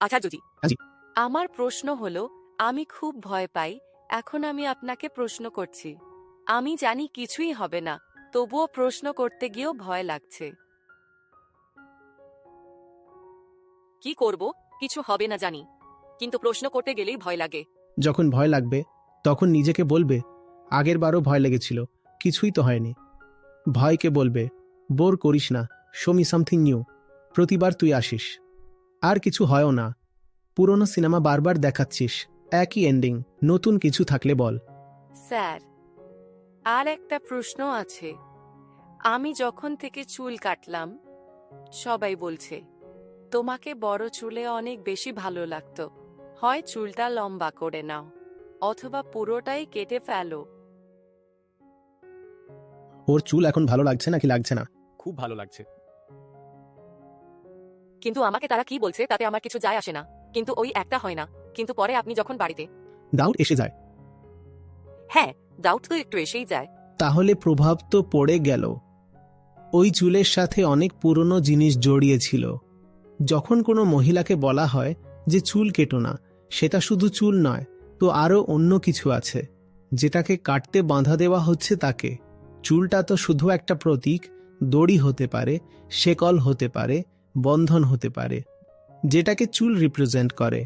আচার্যজি, হ্যাঁ জি। আমার প্রশ্ন হলো, আমি খুব ভয় পাই। এখন আমি আপনাকে প্রশ্ন করছি। আমি জানি কিছুই হবে না, তবুও প্রশ্ন করতে গিয়েও ভয় লাগছে। কি করব? কিছু হবে না জানি, কিন্তু প্রশ্ন করতে গেলেই ভয় লাগে। যখন ভয় লাগবে তখন নিজেকে বলবে, আগের বারও ভয় লেগেছিল, কিছুই তো হয়নি। ভয়কে বলবে, বোর করিস না, শো মি সামথিং নিউ। প্রতিবার তুই আসিস, আর কিছু হয়ও না। পুরনো সিনেমা বারবার দেখাচ্ছিস, একই এন্ডিং। নতুন কিছু থাকলে বল। স্যার, আর একটা প্রশ্ন আছে। আমি যখন থেকে চুল কাটলাম, সবাই বলছে তোমাকে বড় চুলে অনেক বেশি ভালো লাগতো। হয় চুলটা লম্বা করে নাও, অথবা পুরোটাই কেটে ফেলো। ওর চুল এখন ভালো লাগছে নাকি লাগছে না? খুব ভালো লাগছে। কিন্তু আমাকে তারা কি বলছে তাতে আমার কিছু যায় আসে না। কিন্তু ওই একটা হয় না। কিন্তু পরে আপনি যখন বাড়িতে, ডাউট এসে যায়। হ্যাঁ, ডাউট তো একটু এসেই যায়। তাহলে প্রভাব তো পড়ে গেল। ওই চুলের সাথে অনেক পুরনো জিনিস জড়িয়ে ছিল। যখন কোনো মহিলাকে বলা হয় যে চুল কেটো না, সেটা শুধু চুল নয়, তো আরও অন্য কিছু আছে যেটাকে কাটতে বাঁধা দেওয়া হচ্ছে তাকে। চুলটা তো শুধু একটা প্রতীক, দড়ি হতে পারে, শেকল হতে পারে, বন্ধন হতে পারে, যেটাকে চুল রিপ্রেজেন্ট করে।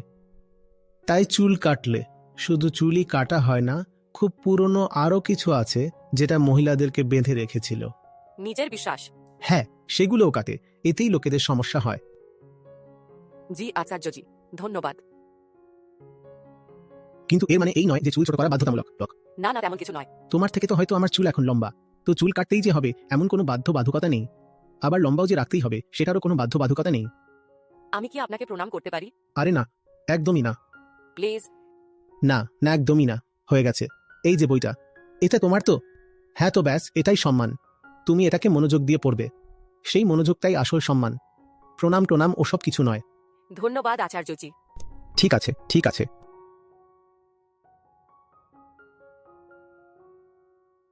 তাই চুল কাটলে শুধু চুলই কাটা হয় না, খুব পুরনো আরও কিছু আছে যেটা মহিলাদেরকে বেঁধে রেখেছিল। নিজের বিশ্বাস। হ্যাঁ, সেগুলোও কাটে, এতেই লোকেদের সমস্যা হয়। জি আচার্যজি, ধন্যবাদ। কিন্তু এর মানে এই নয় যে চুল ছোট করা বাধ্যতামূলক। না না, তেমন কিছু নয়। তোমার থেকে তো হয়তো আমার চুল এখন লম্বা, তো চুল কাটতেই যে হবে এমন কোনো বাধ্যবাধকতা নেই। আবার লম্বাও যে রাখতেই হবে সেটারও কোনো বাধ্যবাধকতা নেই। আমি কি আপনাকে প্রণাম করতে পারি? আরে না, একদমই না। প্লিজ। না না, একদমই না। হয়ে গেছে। এই যে বইটা, এটা তোমার তো? হ্যাঁ, তো ব্যাস, এটাই সম্মান। তুমি এটাকে মনোযোগ দিয়ে পড়বে, সেই মনোযোগটাই আসল সম্মান। প্রণাম টোনাম ওসব কিছু নয়। ধন্যবাদ আচার্যজি। ঠিক আছে, ঠিক আছে।